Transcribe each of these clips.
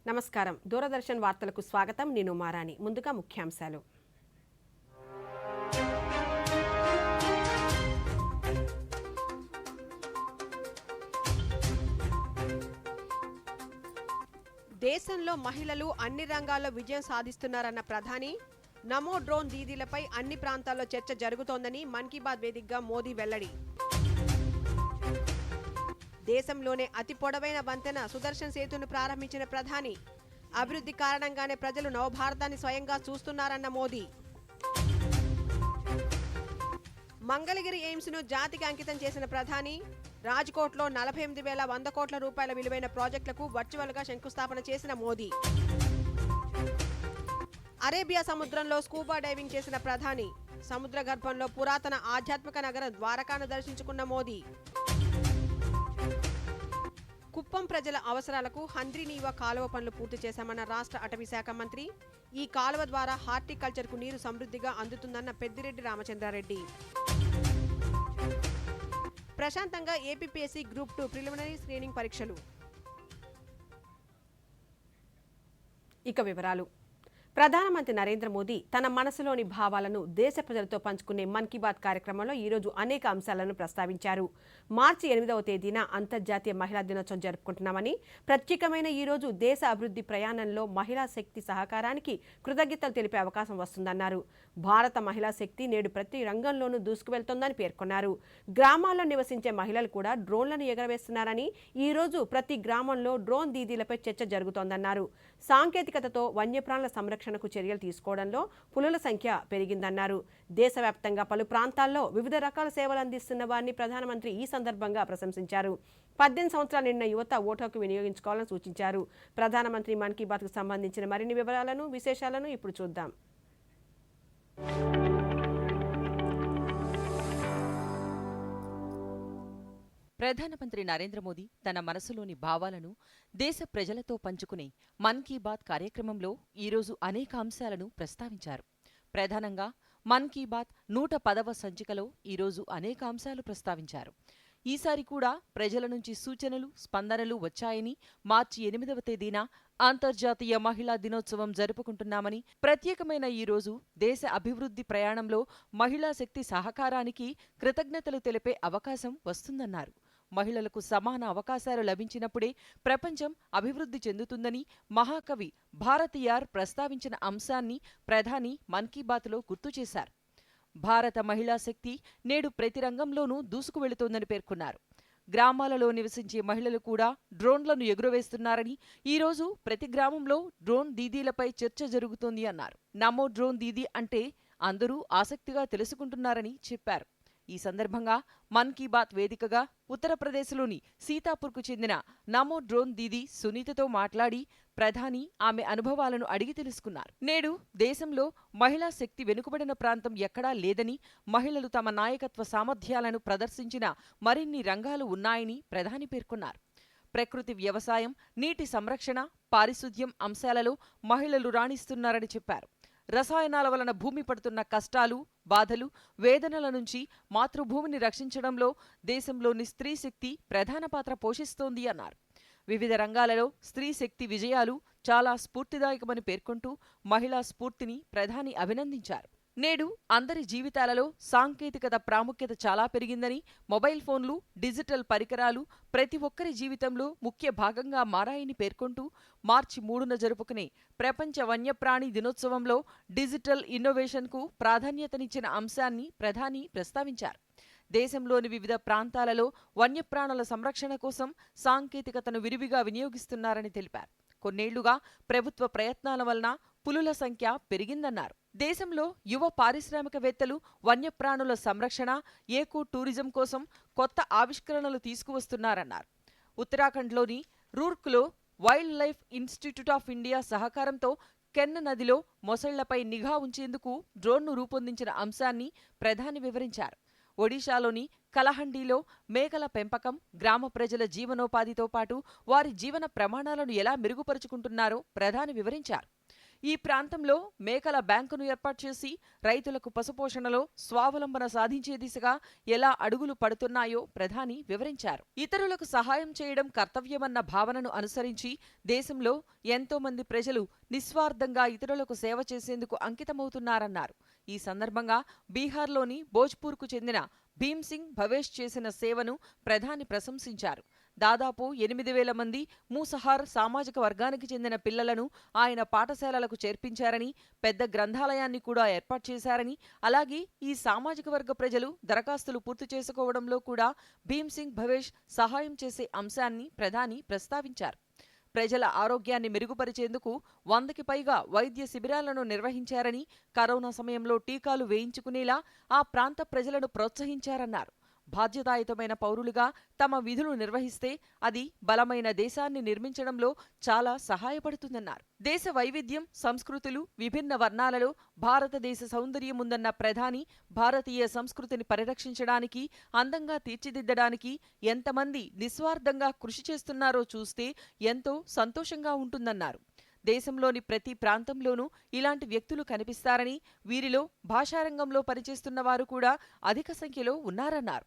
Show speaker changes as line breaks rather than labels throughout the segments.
నమస్కారం. దూరదర్శన్ వార్తలకు స్వాగతం. నేను మారాణి. ముందుగా ముఖ్యాంశాలు. దేశంలో మహిళలు అన్ని రంగాల్లో విజయం సాధిస్తున్నారన్న ప్రధాని, నమో డ్రోన్ దీదీలపై అన్ని ప్రాంతాల్లో చర్చ జరుగుతోందని మన్ కీ బాత్ వేదికగా మోదీ వెల్లడి. దేశంలోనే అతి పొడవైన వంతెన సుదర్శన్ సేతును ప్రారంభించిన ప్రధాని, అభివృద్ధి కారణంగానే ప్రజలు నవభారతాన్ని స్వయంగా చూస్తున్నారన్న మోదీ. మంగళగిరి ఎయిమ్స్ ను జాతికి అంకితం చేసిన ప్రధాని, రాజ్కోట్లో 48,100 కోట్ల రూపాయల విలువైన ప్రాజెక్టులకు వర్చువల్ గా శంకుస్థాపన చేసిన మోదీ. అరేబియా సముద్రంలో స్కూబా డైవింగ్ చేసిన ప్రధాని, సముద్ర గర్భంలో పురాతన ఆధ్యాత్మిక నగరం ద్వారకాను దర్శించుకున్న మోదీ. కుప్పం ప్రజల అవసరాలకు హంద్రీనీవా కాలువ పనులు పూర్తి చేశామన్న రాష్ట్ర అటవీ శాఖ మంత్రి. ఈ కాలువ ద్వారా హార్టికల్చర్కు నీరు సమృద్ధిగా అందుతుందన్న పెద్దిరెడ్డి రామచంద్రారెడ్డి. ప్రశాంతంగా ఏపీపీఎస్సీ గ్రూప్ 2 ప్రిలిమినరీ స్క్రీనింగ్ పరీక్షలు. ఇక వివరాలు. ప్రధానమంత్రి నరేంద్ర మోదీ తన మనసులోని భావాలను దేశ ప్రజలతో పంచుకునే మన్ కీ బాత్ కార్యక్రమంలో ఈరోజు అనేక అంశాలను ప్రస్తావించారు. మార్చి 8వ తేదీన అంతర్జాతీయ మహిళా దినోత్సవం జరుపుకుంటున్నామని, ప్రత్యేకమైన ఈ రోజు దేశ అభివృద్ధి ప్రయాణంలో మహిళా శక్తి సహకారానికి కృతజ్ఞతలు తెలిపే అవకాశం వస్తుందన్నారు. భారత మహిళా శక్తి నేడు ప్రతి రంగంలోనూ దూసుకువెళ్తోందని పేర్కొన్నారు. గ్రామాల్లో నివసించే మహిళలు కూడా డ్రోన్లను ఎగరవేస్తున్నారని, ఈ రోజు ప్రతి గ్రామంలో డ్రోన్ దీదీలపై చర్చ జరుగుతోందన్నారు. సాంకేతికతతో వన్యప్రాణుల సంరక్షణకు చర్యలు తీసుకోవడంలో పులుల సంఖ్య పెరిగిందన్నారు. దేశవ్యాప్తంగా పలు ప్రాంతాల్లో వివిధ రకాల సేవలు అందిస్తున్న వారిని ప్రధానమంత్రి ఈ సందర్భంగా ప్రశంసించారు. 18 సంవత్సరాలు నిండిన యువత ఓటు హక్కు వినియోగించుకోవాలని సూచించారు. ప్రధానమంత్రి మన్ కీ బాత్కు సంబంధించిన మరిన్ని వివరాలను, విశేషాలను ఇప్పుడు చూద్దాం.
ప్రధానమంత్రి నరేంద్ర మోదీ తన మనసులోని భావాలను దేశ ప్రజలతో పంచుకునే మన్ కీ బాత్ కార్యక్రమంలో ఈరోజు అనేక అంశాలను ప్రస్తావించారు. ప్రధానంగా మన్ కీ బాత్ 110వ సంచికలో ఈరోజు అనేక అంశాలు ప్రస్తావించారు. ఈసారి కూడా ప్రజల నుంచి సూచనలు, స్పందనలు వచ్చాయని, మార్చి 8వ తేదీన అంతర్జాతీయ మహిళా దినోత్సవం జరుపుకుంటున్నామని, ప్రత్యేకమైన ఈ రోజు దేశ అభివృద్ధి ప్రయాణంలో మహిళా శక్తి సహకారానికి కృతజ్ఞతలు తెలిపే అవకాశం వస్తుందన్నారు. మహిళలకు సమాన అవకాశాలు లభించినప్పుడే ప్రపంచం అభివృద్ధి చెందుతుందని మహాకవి భారతియార్ ప్రస్తావించిన అంశాన్ని ప్రధాని మన్ కీ బాత్లో గుర్తు చేశారు. భారత మహిళా శక్తి నేడు ప్రతి రంగంలోనూ దూసుకువెళుతోందని పేర్కొన్నారు. గ్రామాలలో నివసించే మహిళలు కూడా డ్రోన్లను ఎగురవేస్తున్నారని, ఈరోజు ప్రతి గ్రామంలో డ్రోన్ దీదీలపై చర్చ జరుగుతోంది అన్నారు. నమో డ్రోన్ దీదీ అంటే అందరూ ఆసక్తిగా తెలుసుకుంటున్నారని చెప్పారు. ఈ సందర్భంగా మన్ కీ బాత్ వేదికగా ఉత్తరప్రదేశ్లోని సీతాపూర్కు చెందిన నమో డ్రోన్ దీదీ సునీతతో మాట్లాడి ప్రధాని ఆమె అనుభవాలను అడిగి తెలుసుకున్నారు. నేడు దేశంలో మహిళా శక్తి వెనుకబడిన ప్రాంతం ఎక్కడా లేదని, మహిళలు తమ నాయకత్వ సామర్థ్యాలను ప్రదర్శించిన మరిన్ని రంగాలు ఉన్నాయని ప్రధాని పేర్కొన్నారు. ప్రకృతి వ్యవసాయం, నీటి సంరక్షణ, పారిశుద్ధ్యం అంశాలలో మహిళలు రాణిస్తున్నారని చెప్పారు. రసాయనాల వలన భూమి పడుతున్న కష్టాలు, బాధలు, వేదనల నుంచి మాతృభూమిని రక్షించడంలో దేశంలోని స్త్రీ శక్తి ప్రధాన పాత్ర పోషిస్తోంది అన్నారు. వివిధ రంగాలలో స్త్రీ శక్తి విజయాలు చాలా స్ఫూర్తిదాయకమని పేర్కొంటూ మహిళా స్ఫూర్తిని ప్రధాని అభినందించారు. నేడు అందరి జీవితాలలో సాంకేతికత ప్రాముఖ్యత చాలా పెరిగిందని, మొబైల్ ఫోన్లు, డిజిటల్ పరికరాలు ప్రతి ఒక్కరి జీవితంలో ముఖ్య భాగంగా మారాయని పేర్కొంటూ మార్చి 3న జరుపుకునే ప్రపంచ వన్యప్రాణి దినోత్సవంలో డిజిటల్ ఇన్నోవేషన్కు ప్రాధాన్యతనిచ్చిన అంశాన్ని ప్రధాని ప్రస్తావించారు. దేశంలోని వివిధ ప్రాంతాలలో వన్యప్రాణుల సంరక్షణ కోసం సాంకేతికతను విరివిగా వినియోగిస్తున్నారని తెలిపారు. కొన్నేళ్లుగా ప్రభుత్వ ప్రయత్నాల వలన పులుల సంఖ్య పెరిగిందన్నారు. దేశంలో యువ పారిశ్రామికవేత్తలు వన్యప్రాణుల సంరక్షణ, ఏకో టూరిజం కోసం కొత్త ఆవిష్కరణలు తీసుకువస్తున్నారన్నారు. ఉత్తరాఖండ్లోని రూర్క్లో wild life institute of India సహకారంతో కెన్ నదిలో మొసళ్లపై నిఘా ఉంచేందుకు డ్రోన్ను రూపొందించిన అంశాన్ని ప్రధాని వివరించారు. ఒడిశాలోని కలహండిలో మేకల పెంపకం, గ్రామ ప్రజల జీవనోపాధితో పాటు వారి జీవన ప్రమాణాలను ఎలా మెరుగుపరుచుకుంటున్నారో ప్రధాని వివరించారు. ఈ ప్రాంతంలో మేకల బ్యాంకును ఏర్పాటు చేసి రైతులకు పశుపోషణలో స్వావలంబన సాధించే దిశగా ఎలా అడుగులు పడుతున్నాయో ప్రధాని వివరించారు. ఇతరులకు సహాయం చేయడం కర్తవ్యమన్న భావనను అనుసరించి దేశంలో ఎంతో మంది ప్రజలు నిస్వార్థంగా ఇతరులకు సేవ చేసేందుకు అంకితమవుతున్నారన్నారు. ఈ సందర్భంగా బీహార్లోని భోజ్పూర్కు చెందిన భీమ్ సింగ్ భవేష్ చేసిన సేవను ప్రధాని ప్రశంసించారు. దాదాపు 8,000 మంది మూసహార్ సామాజిక వర్గానికి చెందిన పిల్లలను ఆయన పాఠశాలలకు చేర్పించారని, పెద్ద గ్రంథాలయాన్ని కూడా ఏర్పాటు చేశారని, అలాగే ఈ సామాజిక వర్గ ప్రజలు దరఖాస్తులు పూర్తి చేసుకోవడంలో కూడా భీమ్ సింగ్ భవేష్ సహాయం చేసే అంశాన్ని ప్రధాని ప్రస్తావించారు. ప్రజల ఆరోగ్యాన్ని మెరుగుపరిచేందుకు 100కి పైగా వైద్య శిబిరాలను నిర్వహించారని, కరోనా సమయంలో టీకాలు వేయించుకునేలా ఆ ప్రాంత ప్రజలను ప్రోత్సహించారన్నారు. బాధ్యతాయుతమైన పౌరులుగా తమ విధులు నిర్వహిస్తే అది బలమైన దేశాన్ని నిర్మించడంలో చాలా సహాయపడుతుందన్నారు. దేశ వైవిధ్యం, సంస్కృతులు, విభిన్న వర్ణాలలో భారతదేశ సౌందర్యం ఉందన్న ప్రధాని భారతీయ సంస్కృతిని పరిరక్షించడానికి, అందంగా తీర్చిదిద్దడానికి ఎంతమంది నిస్వార్థంగా కృషి చేస్తున్నారో చూస్తే ఎంతో సంతోషంగా ఉంటుందన్నారు. దేశంలోని ప్రతి ప్రాంతంలోనూ ఇలాంటి వ్యక్తులు కనిపిస్తారని, వీరిలో భాషారంగంలో పనిచేస్తున్న వారు కూడా అధిక సంఖ్యలో ఉన్నారన్నారు.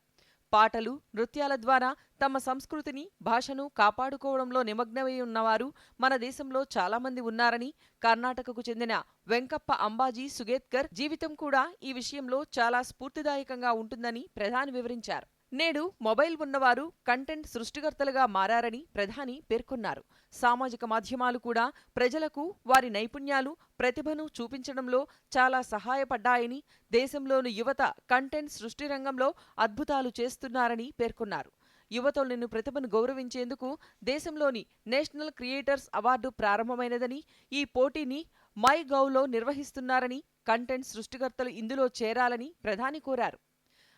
పాటలు, నృత్యాల ద్వారా తమ సంస్కృతిని, భాషను కాపాడుకోవడంలో నిమగ్నమై ఉన్నవారు మన దేశంలో చాలామంది ఉన్నారని, కర్ణాటకకు చెందిన వెంకప్ప అంబాజీ సుగేత్కర్ జీవితం కూడా ఈ విషయంలో చాలా స్ఫూర్తిదాయకంగా ఉంటుందని ప్రధాని వివరించారు. నేడు మొబైల్ ఉన్నవారు కంటెంట్ సృష్టికర్తలుగా మారారని ప్రధాని పేర్కొన్నారు. సామాజిక మాధ్యమాలు కూడా ప్రజలకు వారి నైపుణ్యాలు, ప్రతిభను చూపించడంలో చాలా సహాయపడ్డాయని, దేశంలోని యువత కంటెంట్ సృష్టి రంగంలో అద్భుతాలు చేస్తున్నారని పేర్కొన్నారు. యువతులను ప్రతిభను గౌరవించేందుకు దేశంలోని నేషనల్ క్రియేటర్స్ అవార్డు ప్రారంభమైనదని, ఈ పోటీని మై గవ్లో నిర్వహిస్తున్నారని, కంటెంట్ సృష్టికర్తలు ఇందులో చేరాలని ప్రధాని కోరారు.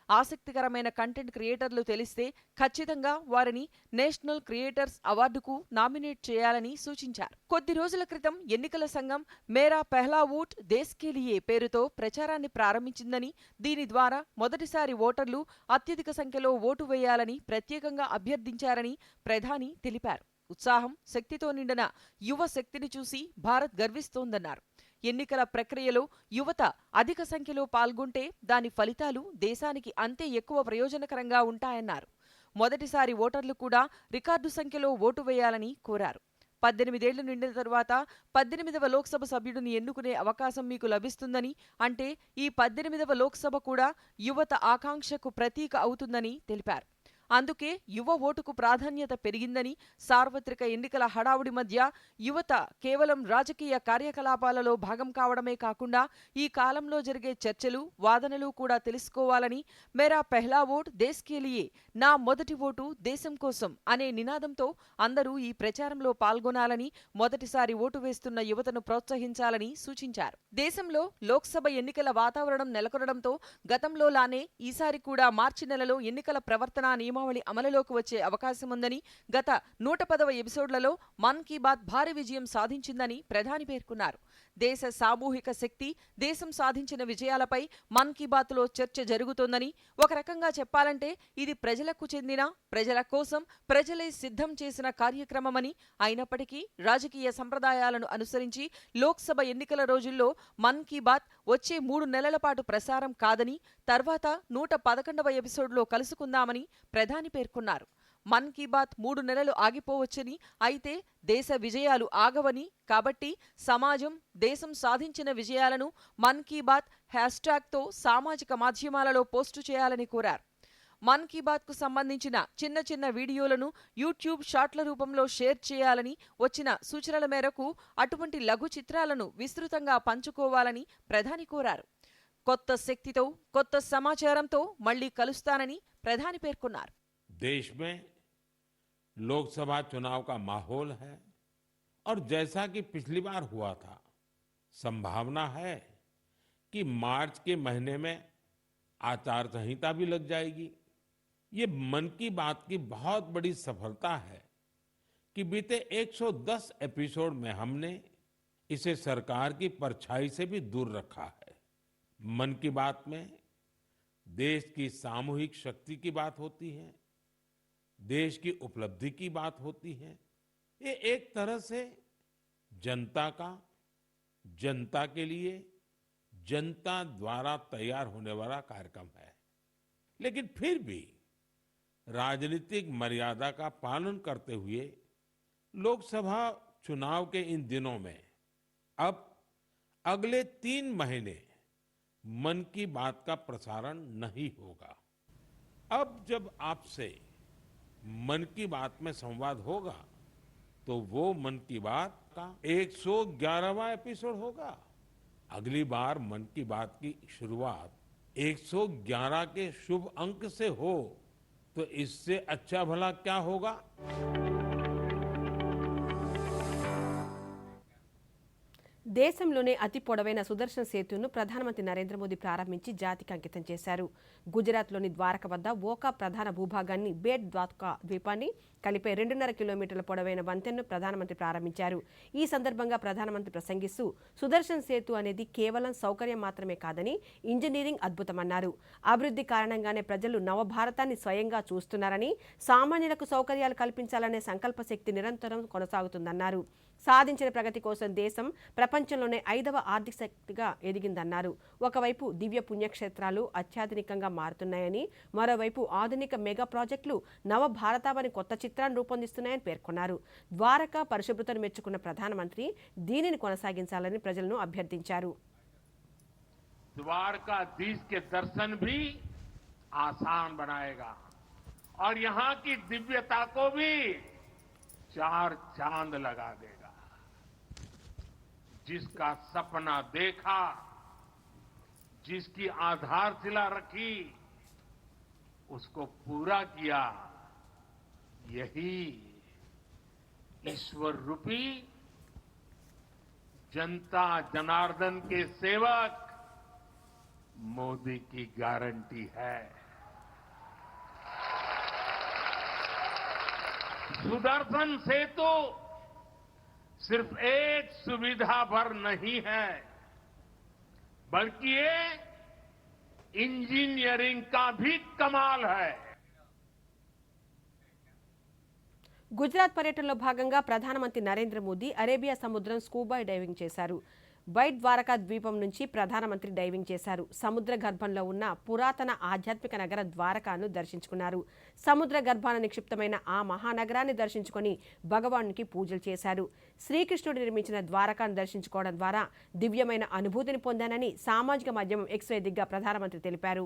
ఆసక్తికరమైన కంటెంట్ క్రియేటర్లు తెలిస్తే ఖచ్చితంగా వారిని నేషనల్ క్రియేటర్స్ అవార్డుకు నామినేట్ చేయాలని సూచించారు. కొద్ది రోజుల క్రితం ఎన్నికల సంఘం మేరా పెహ్లా ఓట్ దేశ్ కే లియే పేరుతో ప్రచారాన్ని ప్రారంభించిందని, దీని ద్వారా మొదటిసారి ఓటర్లు అత్యధిక సంఖ్యలో ఓటు వేయాలని ప్రత్యేకంగా అభ్యర్థించారని ప్రధాని తెలిపారు. ఉత్సాహం, శక్తితో నిండిన యువ శక్తిని చూసి భారత్ గర్విస్తోందన్నారు. ఎన్నికల ప్రక్రియలో యువత అధిక సంఖ్యలో పాల్గొంటే దాని ఫలితాలు దేశానికి అంతే ఎక్కువ ప్రయోజనకరంగా ఉంటాయన్నారు. మొదటిసారి ఓటర్లు కూడా రికార్డు సంఖ్యలో ఓటు వేయాలని కోరారు. 18 ఏళ్లు నిండిన తరువాత 18వ లోక్సభ సభ్యుడిని ఎన్నుకునే అవకాశం మీకు లభిస్తుందని, అంటే ఈ 18వ లోక్సభ కూడా యువత ఆకాంక్షకు ప్రతీక అవుతుందని తెలిపారు. అందుకే యువ ఓటుకు ప్రాధాన్యత పెరిగిందని, సార్వత్రిక ఎన్నికల హడావుడి మధ్య యువత కేవలం రాజకీయ కార్యకలాపాలలో భాగం కావడమే కాకుండా ఈ కాలంలో జరిగే చర్చలు, వాదనలు కూడా తెలుసుకోవాలని, మేరా పెహ్లా ఓట్ దేశ్ కే లియే, నా మొదటి ఓటు దేశం కోసం అనే నినాదంతో అందరూ ఈ ప్రచారంలో పాల్గొనాలని, మొదటిసారి ఓటు వేస్తున్న యువతను ప్రోత్సహించాలని సూచించారు. దేశంలో లోక్సభ ఎన్నికల వాతావరణం నెలకొనడంతో గతంలోలానే ఈసారి కూడా మార్చి నెలలో ఎన్నికల ప్రవర్తనా నియమావళి అమలులోకి వచ్చే అవకాశముందని, గత 110వ ఎపిసోడ్లలో మన్ కీ బాత్ భారీ విజయం సాధించిందని ప్రధాని పేర్కొన్నారు. దేశ సామూహిక శక్తి, దేశం సాధించిన విజయాలపై మన్ కీ బాత్లో చర్చ జరుగుతోందని, ఒక రకంగా చెప్పాలంటే ఇది ప్రజలకు చెందిన, ప్రజల కోసం ప్రజలే సిద్ధం చేసిన కార్యక్రమమని, అయినప్పటికీ రాజకీయ సంప్రదాయాలను అనుసరించి లోక్సభ ఎన్నికల రోజుల్లో మన్ కీ బాత్ వచ్చే 3 నెలల పాటు ప్రసారం కాదని, తర్వాత 111వ ఎపిసోడ్లో కలుసుకుందామని ప్రధాని పేర్కొన్నారు. మన్ కీ బాత్ 3 నెలలు ఆగిపోవచ్చని, అయితే దేశ విజయాలు ఆగవని, కాబట్టి సమాజం, దేశం సాధించిన విజయాలను మన్ కీ బాత్ హ్యాష్ట్యాగ్తో సామాజిక మాధ్యమాలలో పోస్టు చేయాలని కోరారు. మన్ కీ బాత్కు సంబంధించిన చిన్న చిన్న వీడియోలను యూట్యూబ్ షార్ట్ల రూపంలో షేర్ చేయాలని వచ్చిన సూచనల మేరకు అటువంటి లఘు చిత్రాలను విస్తృతంగా పంచుకోవాలని ప్రధాని కోరారు. కొత్త శక్తితో, కొత్త సమాచారంతో మళ్లీ కలుస్తానని ప్రధాని పేర్కొన్నారు.
देश में लोकसभा चुनाव का माहौल है और जैसा कि पिछली बार हुआ था, संभावना है कि मार्च के महीने में आचार संहिता भी लग जाएगी। ये मन की बात की बहुत बड़ी सफलता है कि बीते 110 एपिसोड में हमने इसे सरकार की परछाई से भी दूर रखा है। मन की बात में देश की सामूहिक शक्ति की बात होती है, देश की उपलब्धि की बात होती है। ये एक तरह से जनता का, जनता के लिए जनता द्वारा तैयार होने वाला कार्यक्रम है। लेकिन फिर भी राजनीतिक मर्यादा का पालन करते हुए लोकसभा चुनाव के इन दिनों में अब अगले 3 महीने मन की बात का प्रसारण नहीं होगा। अब जब आपसे मन की बात में संवाद होगा तो वो मन की बात का 111वां एपिसोड होगा। अगली बार मन की बात की शुरुआत 111 के शुभ अंक से हो तो इससे अच्छा भला क्या होगा।
దేశంలోనే అతి పొడవైన సుదర్శన్ సేతును ప్రధానమంత్రి నరేంద్ర మోదీ ప్రారంభించి జాతికి అంకితం చేశారు. గుజరాత్లోని ద్వారక వద్ద ఓకా ప్రధాన భూభాగాన్ని బేట్ ద్వారకా ద్వీపాన్ని కలిపే 2.5 కిలోమీటర్ల పొడవైన వంతెనను ప్రధానమంత్రి ప్రారంభించారు. ఈ సందర్భంగా ప్రధానమంత్రి ప్రసంగిస్తూ సుదర్శన్ సేతు అనేది కేవలం సౌకర్యం మాత్రమే కాదని ఇంజనీరింగ్ అద్భుతమన్నారు. అభివృద్ధి కారణంగానే ప్రజలు నవభారతాన్ని స్వయంగా చూస్తున్నారని, సామాన్యులకు సౌకర్యాలు కల్పించాలనే సంకల్ప శక్తి నిరంతరం కొనసాగుతుందన్నారు. సాధించిన ప్రగతి కోసం దేశం ప్రపంచంలోనే 5వ ఆర్థిక శక్తిగా ఎదిగిందన్నారు. ఒకవైపు దివ్య పుణ్యక్షేత్రాలు అత్యాధునికంగా మారుతున్నాయని, మరోవైపు ఆధునిక మెగా ప్రాజెక్టులు నవ భారతావని కొత్త చిత్రాన్ని రూపొందిస్తున్నాయని పేర్కొన్నారు. ద్వారకా పరిశుభ్రతను మెచ్చుకున్న ప్రధానమంత్రి దీనిని కొనసాగించాలని ప్రజలను అభ్యర్థించారు.
द्वारकाधीश के दर्शन भी आसान बनाएगा और यहाँ की दिव्यता को भी 4 चांद लगा देगा। जिसका सपना देखा, जिसकी आधारशिला रखी, उसको पूरा किया, यही ईश्वर रूपी जनता जनार्दन के सेवक मोदी की गारंटी है। सुदर्शन सेतु सिर्फ एक सुविधा भर नहीं है, बल्कि ये इंजीनियरिंग का भी कमाल है।
గుజరాత్ పర్యటనలో భాగంగా ప్రధానమంత్రి నరేంద్ర మోదీ అరేబియా సముద్రం స్కూబా డైవింగ్ చేశారు. బైట్ ద్వారకా ద్వీపం నుంచి ప్రధానమంత్రి డైవింగ్ చేశారు. సముద్ర గర్భంలో ఉన్న పురాతన ఆధ్యాత్మిక నగర ద్వారకాను దర్శించుకున్నారు. సముద్ర గర్భాన నిక్షిప్తమైన ఆ మహానగరాన్ని దర్శించుకొని భగవానునికి పూజలు చేశారు. శ్రీకృష్ణుడు నిర్మించిన ద్వారకాను దర్శించుకోవడం ద్వారా దివ్యమైన అనుభూతిని పొందానని సామాజిక మాధ్యమం ఎక్స్ వేదికగా ప్రధానమంత్రి తెలిపారు.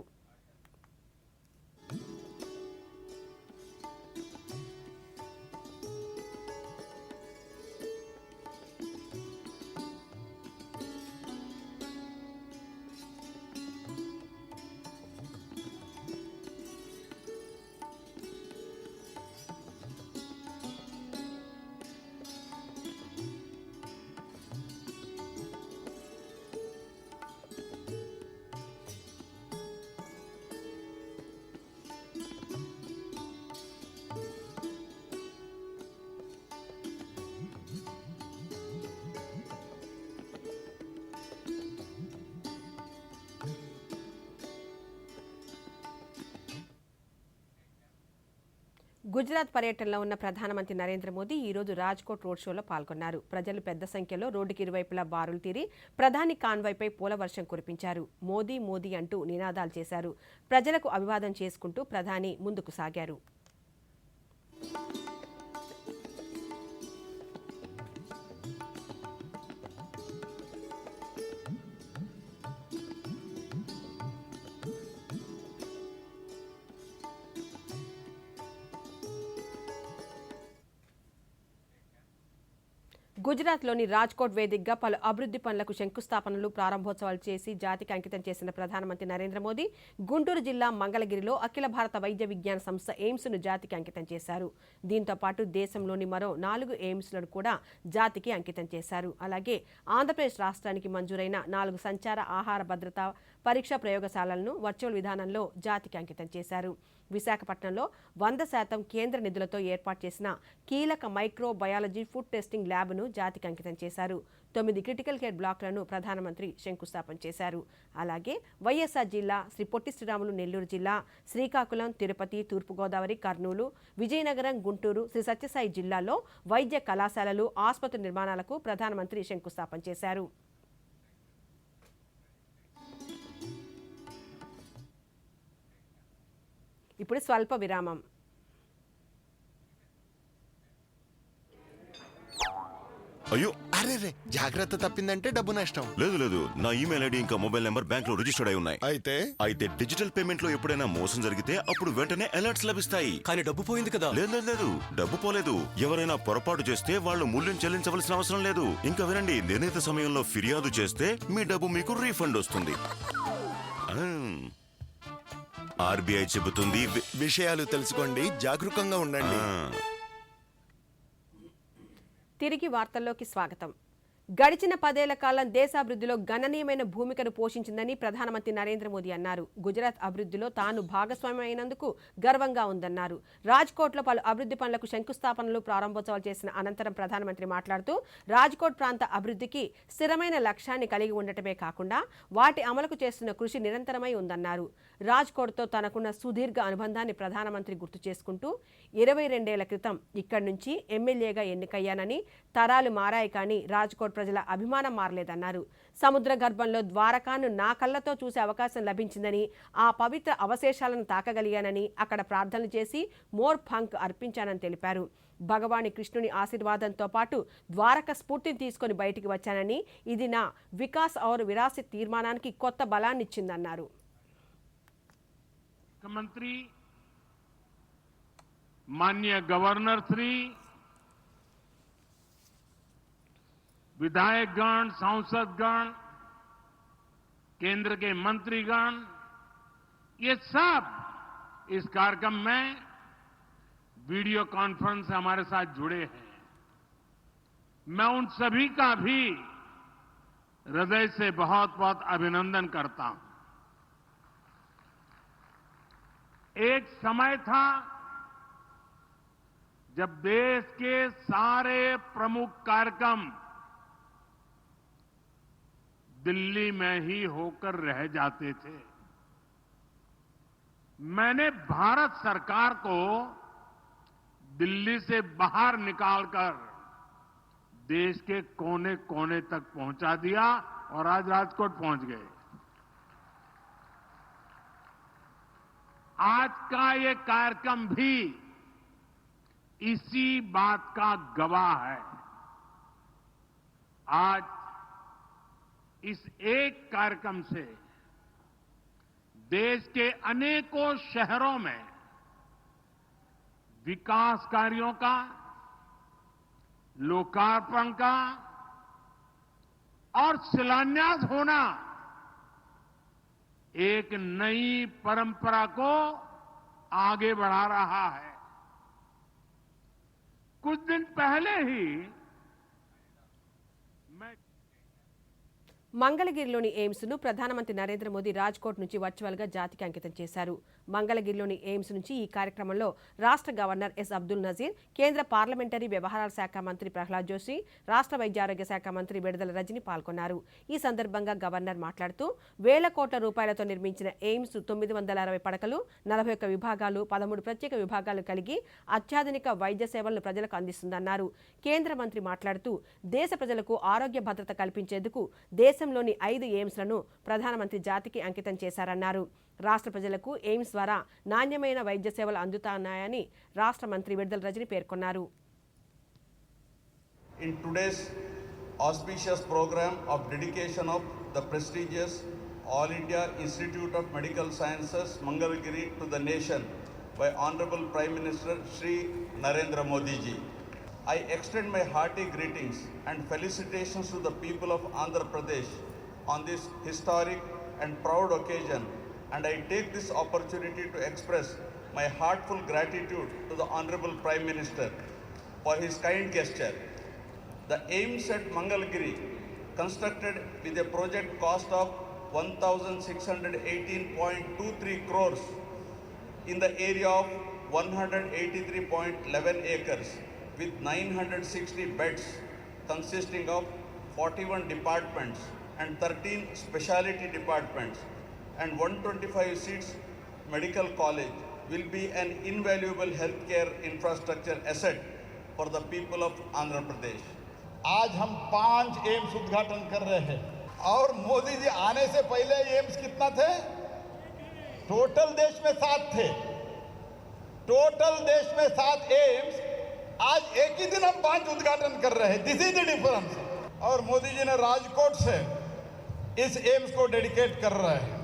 గుజరాత్ పర్యటనలో ఉన్న ప్రధానమంత్రి నరేంద్ర మోదీ ఈ రోజు రాజ్కోట్ రోడ్ షోలో పాల్గొన్నారు. ప్రజలు పెద్ద సంఖ్యలో రోడ్డుకి ఇరువైపులా బారులు తీరి ప్రధాని కాన్వాయ్పై పూల వర్షం కురిపించారు. మోదీ మోదీ అంటూ నినాదాలు చేశారు. ప్రజలకు అభివాదం చేసుకుంటూ ప్రధాని ముందుకు సాగారు. గుజరాత్లోని రాజ్కోట్ వేదికగా పలు అభివృద్ధి పనులకు శంకుస్థాపనలు, ప్రారంభోత్సవాలు చేసి జాతికి అంకితం చేసిన ప్రధానమంత్రి నరేంద్ర మోదీ గుంటూరు జిల్లా మంగళగిరిలో అఖిల భారత వైద్య విజ్ఞాన సంస్థ ఎయిమ్స్ను జాతికి అంకితం చేశారు. దీంతో పాటు దేశంలోని మరో 4 ఎయిమ్స్లను కూడా జాతికి అంకితం చేశారు. అలాగే ఆంధ్రప్రదేశ్ రాష్ట్రానికి మంజూరైన 4 సంచార ఆహార భద్రత పరీక్షా ప్రయోగశాలలను వర్చువల్ విధానంలో జాతికి అంకితం చేశారు. విశాఖపట్నంలో 100% కేంద్ర నిధులతో ఏర్పాటు చేసిన కీలక మైక్రో బయాలజీ ఫుడ్ టెస్టింగ్ ల్యాబ్ను జాతికి అంకితం చేశారు. 9 క్రిటికల్ కేర్ బ్లాక్లను ప్రధానమంత్రి శంకుస్థాపన చేశారు. అలాగే వైఎస్ఆర్ జిల్లా, శ్రీ పొట్టి శ్రీరాములు నెల్లూరు జిల్లా, శ్రీకాకుళం, తిరుపతి, తూర్పుగోదావరి, కర్నూలు, విజయనగరం, గుంటూరు, శ్రీ సత్యసాయి జిల్లాల్లో వైద్య కళాశాలలు, ఆసుపత్రి నిర్మాణాలకు ప్రధానమంత్రి శంకుస్థాపన చేశారు. ఇప్పుడు స్వల్ప విరామం.
అయ్యో అరే రే జాగ్రత్త తప్పిందంటే డబ్బు నష్టం.
లేదు నా ఈమెయిల్ ఐడి ఇంకా మొబైల్ నెంబర్ బ్యాంక్ లో రిజిస్టర్డ్ అయి ఉన్నాయి.
అయితే
డిజిటల్ పేమెంట్ లో ఎప్పుడైనా మోసం జరిగితే అప్పుడు వెంటనే అలర్ట్స్ లభిస్తాయి.
కానీ డబ్బు పోయింది కదా.
లేదు డబ్బు పోలేదు. ఎవరైనా పొరపాటు చేస్తే వాళ్ళు మూల్యం చెల్లించవలసిన అవసరం లేదు. ఇంకా వినండి, నిర్ణీత సమయంలో ఫిర్యాదు చేస్తే మీ డబ్బు మీకు రీఫండ్ వస్తుంది. ఆర్బీఐ చెబుతుంది
విషయాలు తెలుసుకోండి, జాగరూకంగా ఉండండి.
తిరిగి వార్తల్లోకి స్వాగతం. గడిచిన 10 ఏళ్ల కాలం దేశాభివృద్ధిలో గణనీయమైన భూమికను పోషించిందని ప్రధానమంత్రి నరేంద్ర మోదీ అన్నారు. గుజరాత్ అభివృద్ధిలో తాను భాగస్వామ్యం అయినందుకు గర్వంగా ఉందన్నారు. రాజ్కోట్లో పలు అభివృద్ధి పనులకు శంకుస్థాపనలు, ప్రారంభోత్సవాలు చేసిన అనంతరం ప్రధానమంత్రి మాట్లాడుతూ రాజ్కోట్ ప్రాంత అభివృద్ధికి స్థిరమైన లక్ష్యాన్ని కలిగి ఉండటమే కాకుండా వాటి అమలుకు చేస్తున్న కృషి నిరంతరమై ఉందన్నారు. రాజ్కోట్తో తనకున్న సుదీర్ఘ అనుబంధాన్ని ప్రధానమంత్రి గుర్తు చేసుకుంటూ 22 ఏళ్ల క్రితం ఇక్కడి నుంచి ఎమ్మెల్యేగా ఎన్నికయ్యానని, తరాలు మారాయి కానీ రాజ్కోట్ ప్రజల అభిమానం మారలేదన్నారు. సముద్ర గర్భంలో ద్వారకాను నా కళ్ళతో చూసే అవకాశం లభించిందని, ఆ పవిత్ర అవశేషాలను తాకగలిగానని, అక్కడ ప్రార్థనలు చేసి మోర్ పంక్ అర్పించానని తెలిపారు. భగవాని కృష్ణుని ఆశీర్వాదంతో పాటు ద్వారక స్ఫూర్తిని తీసుకొని బయటికి వచ్చానని, ఇది నా వికాస్ ఔర్ విరాసిత్ తీర్మానానికి కొత్త బలాన్నిచ్చిందన్నారు.
मुख्यमंत्री माननीय गवर्नर श्री, विधायकगण, सांसदगण, केंद्र के मंत्रीगण, ये सब इस कार्यक्रम में वीडियो कॉन्फ्रेंस से हमारे साथ जुड़े हैं. मैं उन सभी का भी हृदय से बहुत बहुत अभिनंदन करता हूं. एक समय था जब देश के सारे प्रमुख कार्यक्रम दिल्ली में ही होकर रह जाते थे. मैंने भारत सरकार को दिल्ली से बाहर निकालकर देश के कोने कोने तक पहुंचा दिया और आज राजकोट पहुंच गए. आज का ये कार्यक्रम भी इसी बात का गवाह है. आज इस एक कार्यक्रम से देश के अनेकों शहरों में विकास कार्यों का, लोकार्पण का और शिलान्यास होना एक नई परंपरा को आगे बढ़ा रहा है. कुछ दिन पहले ही मैं
మంగళగిరిలోని ఎయిమ్స్ ను ప్రధానమంత్రి నరేంద్ర మోదీ రాజ్కోట్ నుంచి వర్చువల్ గా జాతికి అంకితం చేశారు. మంగళగిరిలోని ఎయిమ్స్ నుంచి ఈ కార్యక్రమంలో రాష్ట్ర గవర్నర్ ఎస్ అబ్దుల్ నజీర్, కేంద్ర పార్లమెంటరీ వ్యవహారాల శాఖ మంత్రి ప్రహ్లాద్ జోషి, రాష్ట్ర వైద్య ఆరోగ్య శాఖ మంత్రి విడుదల రజని పాల్గొన్నారు. ఈ సందర్భంగా గవర్నర్ మాట్లాడుతూ 1000 కోట్ల రూపాయలతో నిర్మించిన ఎయిమ్స్ 960 పడకలు, 41 విభాగాలు, 13 ప్రత్యేక విభాగాలు కలిగి అత్యాధునిక వైద్య సేవలను ప్రజలకు అందిస్తుందన్నారు. కేంద్ర మంత్రి మాట్లాడుతూ దేశ ప్రజలకు ఆరోగ్య భద్రత కల్పించేందుకు దేశంలోని 5 ఎయిమ్స్లను ప్రధానమంత్రి జాతికి అంకితం చేశారన్నారు. రాష్ట్ర ప్రజలకు ఎయిమ్స్ ద్వారా నాణ్యమైన వైద్య సేవలు అందుతున్నాయని రాష్ట్ర మంత్రి విడుదల రజని పేర్కొన్నారు.
In today's auspicious program of dedication of the prestigious All India Institute of Medical Sciences Mangalagiri to the nation by Honorable Prime Minister Shri Narendra Modi ji, I extend my hearty greetings and felicitations to the people of Andhra Pradesh on this historic and proud occasion, and I take this opportunity to express my heartfelt gratitude to the Honorable Prime Minister for his kind gesture. The AIIMS at Mangalagiri, constructed with a project cost of 1,618.23 crores in the area of 183.11 acres with 960 beds consisting of 41 departments and 13 specialty departments and 125 seats medical college will be an invaluable healthcare infrastructure asset for the people of Andhra Pradesh.
आज हम 5 AIIMS उद्घाटन कर रहे हैं और मोदी जी आने से पहले एम्स कितना थे? टोटल देश में 7 थे, टोटल देश में 7 एम्स, आज एक ही दिन हम 5 उद्घाटन कर रहे हैं. This is the difference. और मोदी जी ने राजकोट से इस एम्स को डेडिकेट कर रहे हैं.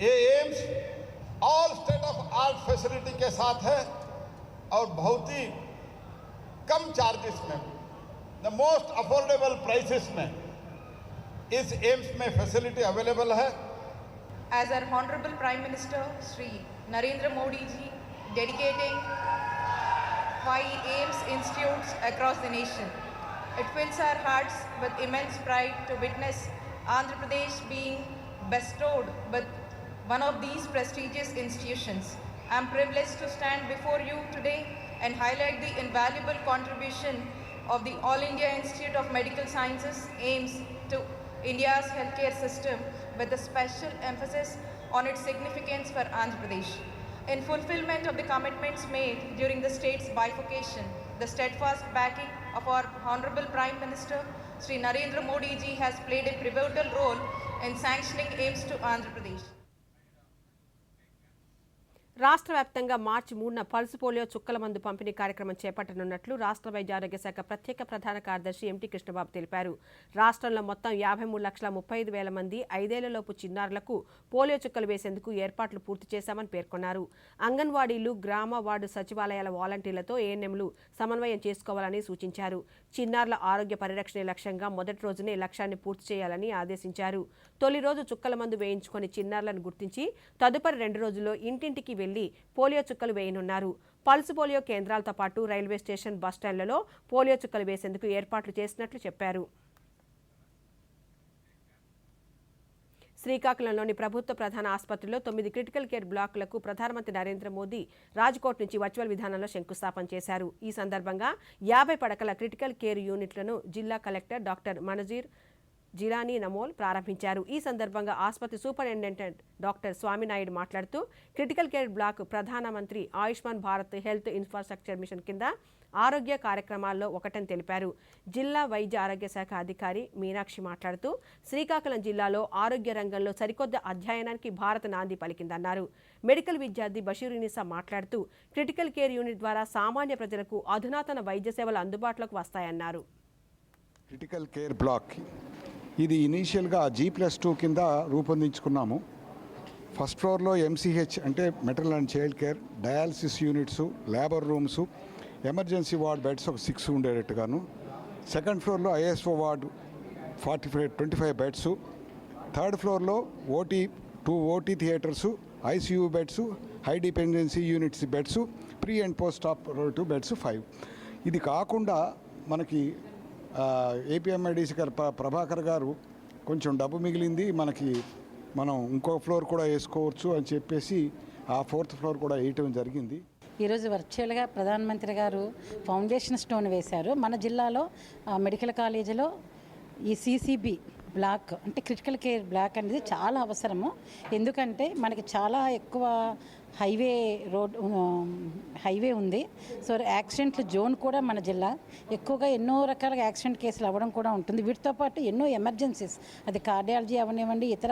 ये AIIMS all state of art facility के साथ है और बहुत ही कम चार्जेस में, द मोस्ट अफोर्डेबल प्राइसेस में इस एम्स में फैसिलिटी अवेलेबल है.
As our Honorable Prime Minister Sri Narendra Modi ji dedicating 5 AIIMS institutes across the nation, it fills our hearts with immense pride to witness Andhra Pradesh being bestowed with one of these prestigious institutions. I am privileged to stand before you today and highlight the invaluable contribution of the All India Institute of Medical Sciences AIIMS to India's healthcare system, with a special emphasis on its significance for Andhra Pradesh. In fulfillment of the commitments made during the state's bifurcation, the steadfast backing of our Honorable Prime Minister Sri Narendra Modi ji has played a pivotal role in sanctioning AIIMS to Andhra Pradesh.
రాష్ట్ర వ్యాప్తంగా మార్చి 3న pulse polio చుక్కల మందు పంపిణీ కార్యక్రమం చేపట్టనున్నట్లు రాష్ట్ర వైద్య ఆరోగ్య శాఖ ప్రత్యేక ప్రధాన కార్యదర్శి ఎంటీ కృష్ణబాబు తెలిపారు. రాష్ట్రంలో మొత్తం 53,35,000 మంది 5 ఏళ్లలోపు చిన్నారులకు పోలియో చుక్కలు వేసేందుకు ఏర్పాట్లు పూర్తి చేశామని పేర్కొన్నారు. అంగన్వాడీలు, గ్రామ వార్డు సచివాలయాల వాలంటీర్లతో ఏఎన్ఎంలు సమన్వయం చేసుకోవాలని సూచించారు. చిన్నారుల ఆరోగ్య పరిరక్షణే లక్ష్యంగా మొదటి రోజునే లక్ష్యాన్ని పూర్తి చేయాలని ఆదేశించారు. తొలి రోజు చుక్కల మందు వేయించుకొని చిన్నారులను గుర్తించి తదుపరి 2 రోజుల్లో ఇంటింటికి వెళ్లి పోలియో చుక్కలు వేయనున్నారు. పల్స్ పోలియో కేంద్రాలతో పాటు రైల్వే స్టేషన్, బస్టాండ్లలో పోలియో చుక్కలు వేసేందుకు ఏర్పాట్లు చేసినట్లు చెప్పారు. శ్రీకాకుళంలోని ప్రభుత్వ ప్రధాన ఆసుపత్రిలో 9 క్రిటికల్ కేర్ బ్లాకులకు ప్రధానమంత్రి నరేంద్ర మోదీ రాజ్కోట్ నుంచి వర్చువల్ విధానంలో శంకుస్థాపన చేశారు. ఈ సందర్భంగా 50 పడకల క్రిటికల్ కేర్ యూనిట్లను జిల్లా కలెక్టర్ డాక్టర్ మనజీర్ జిలానీ నమోల్ ప్రారంభించారు. ఈ సందర్భంగా ఆసుపత్రి సూపరింటెండెంట్ డాక్టర్ స్వామినాయుడు మాట్లాడుతూ క్రిటికల్ కేర్ బ్లాక్ ప్రధానమంత్రి Ayushman Bharat health infrastructure machine కింద ఆరోగ్య కార్యక్రమాల్లో ఒకటని తెలిపారు. జిల్లా వైద్య ఆరోగ్య శాఖ అధికారి మీనాక్షి మాట్లాడుతూ శ్రీకాకుళం జిల్లాలో ఆరోగ్య రంగంలో సరికొత్త అధ్యయనానికి భారత నాంది పలికిందన్నారు. మెడికల్ విద్యార్థి బషీరునిసా మాట్లాడుతూ క్రిటికల్ కేర్ యూనిట్ ద్వారా సామాన్య ప్రజలకు అధునాతన వైద్య సేవలు అందుబాటులోకి వస్తాయన్నారు.
క్రిటికల్ కేర్ బ్లాక్ ఇది ఇనీషియల్గా G+2 కింద రూపొందించుకున్నాము. ఫస్ట్ ఫ్లోర్లో MCH అంటే maternal and child care, dialysis units, labour rooms, emergency ward beds ఒక 6 ఉండేటట్టుగాను. సెకండ్ ఫ్లోర్లో ISO వార్డు 25 బెడ్స్. థర్డ్ ఫ్లోర్లో two OT theatres, ICU beds, high dependency units beds, pre and post operative beds 5. ఇది కాకుండా మనకి APMIDC గారు ప్రభాకర్ గారు కొంచెం డబ్బు మిగిలింది, మనం ఇంకో ఫ్లోర్ కూడా వేసుకోవచ్చు అని చెప్పేసి ఆ 4th ఫ్లోర్ కూడా వేయటం జరిగింది.
ఈరోజు వర్చువల్గా ప్రధానమంత్రి గారు ఫౌండేషన్ స్టోన్ వేశారు. మన జిల్లాలో మెడికల్ కాలేజీలో ఈ CCB బ్లాక్ అంటే క్రిటికల్ కేర్ బ్లాక్ అనేది చాలా అవసరము. ఎందుకంటే మనకి చాలా ఎక్కువ హైవే ఉంది. సో యాక్సిడెంట్ల జోన్ కూడా మన జిల్లా ఎక్కువగా ఎన్నో రకాల యాక్సిడెంట్ కేసులు అవ్వడం కూడా ఉంటుంది. వీటితో పాటు ఎన్నో ఎమర్జెన్సీస్, అది కార్డియాలజీ అవనివ్వండి, ఇతర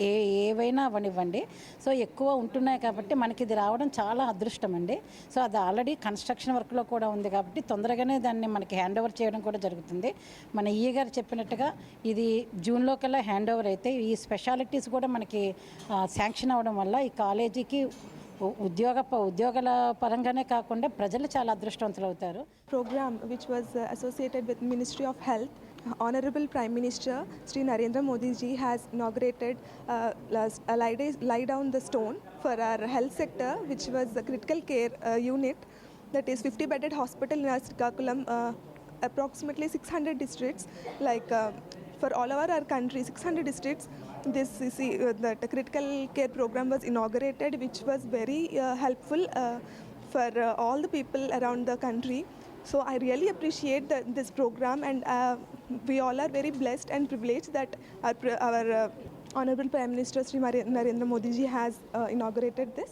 ఏవైనా అవనివ్వండి, సో ఎక్కువ ఉంటున్నాయి. కాబట్టి మనకి ఇది రావడం చాలా అదృష్టం అండి. సో అది ఆల్రెడీ కన్స్ట్రక్షన్ వర్క్లో కూడా ఉంది కాబట్టి తొందరగానే దాన్ని మనకి హ్యాండ్ ఓవర్ చేయడం కూడా జరుగుతుంది. మన ఈఏ గారు చెప్పినట్టుగా ఇది జూన్లో కల్లా హ్యాండ్ ఓవర్ అయితే ఈ స్పెషాలిటీస్ కూడా మనకి శాంక్షన్ అవ్వడం వల్ల ఈ కాలేజీకి ఉద్యోగాల పరంగానే కాకుండా ప్రజలు చాలా అదృష్టవంతులు అవుతారు.
Program which was associated with Ministry of Health, Honorable Prime Minister Sri Narendra Modi ji has inaugurated lie down the stone for our health sector, which was the critical care unit, that is 50-bedded hospital in Srikakulam, approximately 600 districts, like for all over our country, 600 districts. This that critical care program was inaugurated, which was very helpful for all the people around the country. So I really appreciate this program, and we all are very blessed and privileged that our Honorable Prime Minister Sri Narendra Modi ji has inaugurated this.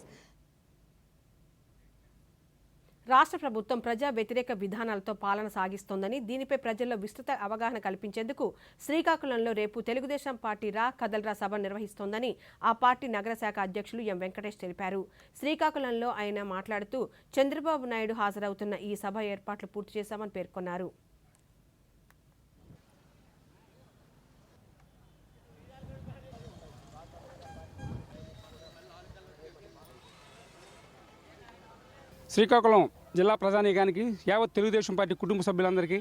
రాష్ట్ర ప్రభుత్వం ప్రజా వ్యతిరేక విధానాలతో పాలన సాగిస్తోందని, దీనిపై ప్రజల్లో విస్తృత అవగాహన కల్పించేందుకు శ్రీకాకుళంలో రేపు తెలుగుదేశం పార్టీ రా కదల్రా సభ నిర్వహిస్తోందని ఆ పార్టీ నగర శాఖ అధ్యక్షులు ఎం వెంకటేష్ తెలిపారు. శ్రీకాకుళంలో ఆయన మాట్లాడుతూ చంద్రబాబు నాయుడు హాజరవుతున్న ఈ సభ ఏర్పాట్లు పూర్తి చేశామని పేర్కొన్నారు.
శ్రీకాకుళం జిల్లా ప్రజానీకానికి, యావత్ తెలుగుదేశం పార్టీ కుటుంబ సభ్యులందరికీ,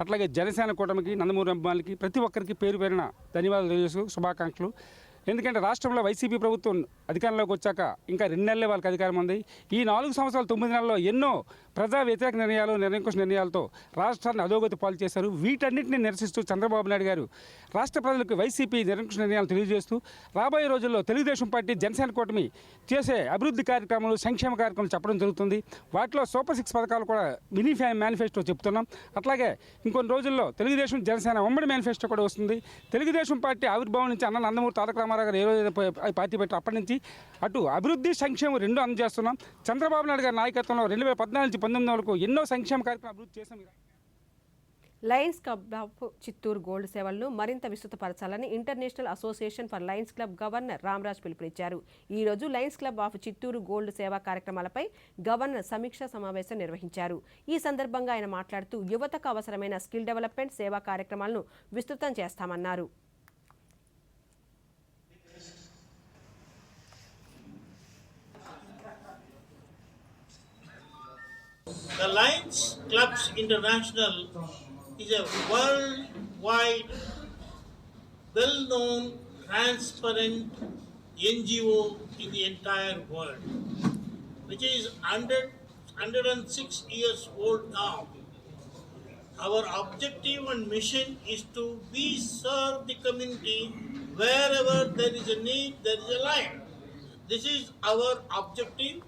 అట్లాగే జనసేన కూటమికి, నందమూరి అభిమానులకి ప్రతి ఒక్కరికి పేరు పేరున ధన్యవాదాలు తెలియజేస్తూ శుభాకాంక్షలు. ఎందుకంటే రాష్ట్రంలో వైసీపీ ప్రభుత్వం అధికారంలోకి వచ్చాక ఇంకా 2 నెలలే వాళ్ళకి అధికారం ఉంది. ఈ 4 సంవత్సరాలు 9 నెలల్లో ఎన్నో ప్రజా వ్యతిరేక నిర్ణయాలు, నిరంకుశ నిర్ణయాలతో రాష్ట్రాన్ని అధోగతి పాలు చేశారు. వీటన్నింటినీ నిరసిస్తూ చంద్రబాబు నాయుడు గారు రాష్ట్ర ప్రజలకు వైసీపీ నిరంకుశ నిర్ణయాలు తెలియజేస్తూ రాబోయే రోజుల్లో తెలుగుదేశం పార్టీ, జనసేన కూటమి చేసే అభివృద్ధి కార్యక్రమాలు, సంక్షేమ కార్యక్రమాలు చెప్పడం జరుగుతుంది. వాటిలో సూపర్ 6 పథకాలు కూడా మినీ మేనిఫెస్టో చెప్తున్నాం. అట్లాగే ఇంకొన్ని రోజుల్లో తెలుగుదేశం, జనసేన ఉమ్మడి మేనిఫెస్టో కూడా వస్తుంది. తెలుగుదేశం పార్టీ ఆవిర్భావం నుంచి అన్న నందమూరి తారక రామారావు గారు ఏ రోజు పార్టీ పెట్టి అప్పటి నుంచి అటు అభివృద్ధి, సంక్షేమం 2 అందజేస్తున్నాం. చంద్రబాబు నాయుడు గారి నాయకత్వంలో 2014 నుంచి 19 వరకు ఎన్నో సంక్షేమ కార్యక్రమాలు అభివృద్ధి చేశాం.
Lions club of Chittoor gold సేవలను మరింత విస్తృతపరచాలని international association for lions club governor Ramaraj పిలుపునిచ్చారు. ఈ రోజు lions club of Chittoor gold సేవా కార్యక్రమాలపై గవర్నర్ సమీక్షా సమావేశం నిర్వహించారు. ఈ సందర్భంగా ఆయన మాట్లాడుతూ యువతకు అవసరమైన స్కిల్ డెవలప్మెంట్, సేవా కార్యక్రమాలను విస్తృతం చేస్తామన్నారు.
The Lions Clubs International is a worldwide, well-known, transparent NGO in the entire world, which is 106 years old now. Our objective and mission is to serve the community wherever there is a need, there is a lion. This is our objective.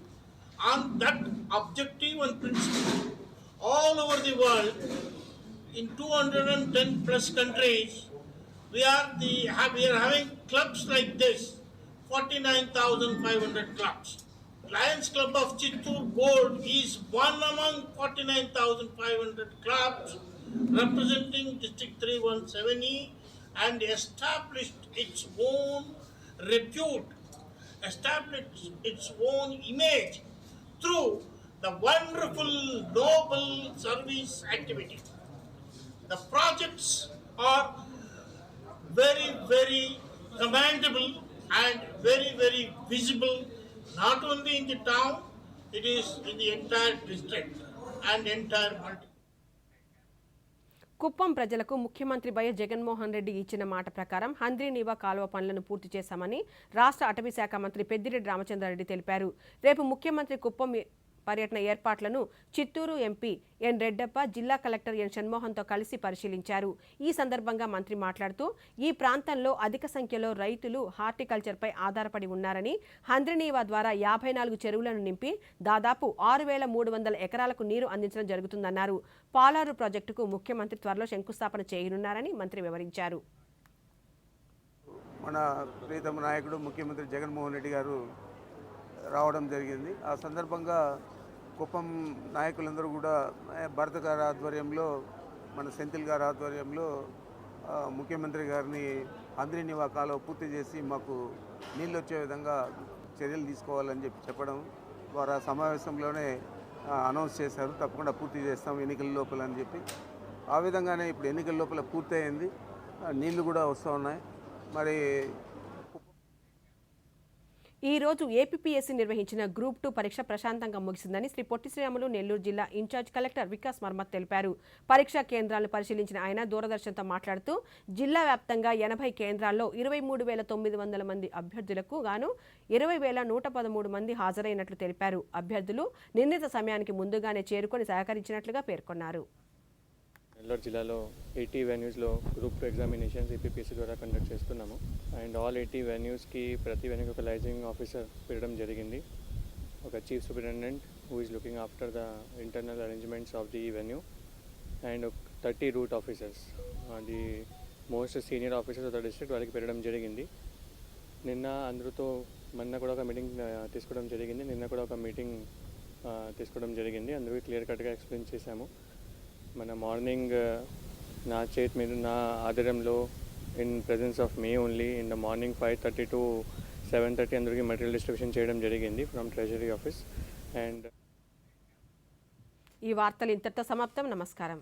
On that objective and principle, all over the world, in 210 plus countries, we are having clubs like this, 49,500 clubs. Lions Club of Chittoor Gold is one among 49,500 clubs representing District 317E and established its own repute, established its own image through the wonderful, noble service activity. The projects are very, very commendable and very, very visible, not only in the town, it is in the entire district and entire multi.
Kuppam ప్రజలకు ముఖ్యమంత్రి YS Jaganmohan Reddy ఇచ్చిన మాట ప్రకారం హంద్రీనీవా కాలువ పనులను పూర్తి చేశామని రాష్ట్ర అటవీ శాఖ మంత్రి పెద్దిరెడ్డి రామచంద్రారెడ్డి తెలిపారు. రేపు ముఖ్యమంత్రి కుప్పం పర్యటన ఏర్పాట్లను చిత్తూరు ఎంపీ ఎన్ రెడ్డప్ప, జిల్లా కలెక్టర్ ఎన్ షణ్మోహన్తో కలిసి పరిశీలించారు. ఈ సందర్భంగా మంత్రి మాట్లాడుతూ ఈ ప్రాంతంలో అధిక సంఖ్యలో రైతులు హార్టికల్చర్పై ఆధారపడి ఉన్నారని, హంద్రీనీవా ద్వారా 54 చెరువులను నింపి దాదాపు 6,300 ఎకరాలకు నీరు అందించడం జరుగుతుందన్నారు. పాలారు ప్రాజెక్టుకు ముఖ్యమంత్రి త్వరలో శంకుస్థాపన చేయనున్నారని మంత్రి వివరించారు.
మన ప్రీతమ నాయకుడు ముఖ్యమంత్రి జగన్మోహన్ రెడ్డి గారు రావడం జరిగింది. ఆ సందర్భంగా కుప్పం నాయకులందరూ కూడా భరత్ గారి ఆధ్వర్యంలో, మన సెంథిల్ గారి ఆధ్వర్యంలో ముఖ్యమంత్రి గారిని హంద్రీనీవా కాలువ పూర్తి చేసి మాకు నీళ్ళు వచ్చే విధంగా చర్యలు తీసుకోవాలని చెప్పడం ద్వారా సమావేశంలోనే అనౌన్స్ చేశారు. తప్పకుండా పూర్తి చేస్తాం ఎన్నికల లోపల అని చెప్పి. ఆ విధంగానే ఇప్పుడు ఎన్నికల లోపల పూర్తయింది, నీళ్లు కూడా వస్తూ ఉన్నాయి. మరి
ఈ రోజు ఏపీపీఎస్సీ నిర్వహించిన గ్రూప్ 2 పరీక్ష ప్రశాంతంగా ముగిసిందని శ్రీ పొట్టి శ్రీరాములు నెల్లూరు జిల్లా ఇన్ఛార్జ్ కలెక్టర్ వికాస్ మర్మత్ తెలిపారు. పరీక్షా కేంద్రాలను పరిశీలించిన ఆయన దూరదర్శన్తో మాట్లాడుతూ జిల్లా వ్యాప్తంగా 80 కేంద్రాల్లో 23,900 మంది అభ్యర్థులకు గాను 20,113 మంది హాజరైనట్లు తెలిపారు. అభ్యర్థులు నిర్ణీత సమయానికి ముందుగానే చేరుకొని సహకరించినట్లుగా పేర్కొన్నారు.
నెల్లూరు జిల్లాలో 80 వెన్యూస్లో గ్రూప్ 2 ఎగ్జామినేషన్స్ ఏపీపీఎస్సీ ద్వారా కండక్ట్ చేస్తున్నాము. అండ్ ఆల్ 80 వెన్యూస్కి ప్రతి వెన్యూకి ఒక లైజింగ్ ఆఫీసర్ పెట్టడం జరిగింది. ఒక chief superintendent who is looking after the internal arrangements of the venue and 30 route officers, the most senior officers of the district వాళ్ళకి పెట్టడం జరిగింది. నిన్న అందరితో మొన్న కూడా ఒక మీటింగ్ తీసుకోవడం జరిగింది. నిన్న కూడా ఒక మీటింగ్ తీసుకోవడం జరిగింది. అందుకే క్లియర్ కట్గా ఎక్స్ప్లెయిన్ చేశాము. మన మార్నింగ్ నా చేతి మీద నా ఆధ్వర్యంలో in presence of May only in the morning 5:30 to 7:30 అందరికీ మెటీరియల్ డిస్ట్రిబ్యూషన్ చేయడం జరిగింది ఫ్రమ్ ట్రెజరీ ఆఫీస్. అండ్
ఈ వార్తలు ఇంతటితో సమాప్తం. నమస్కారం.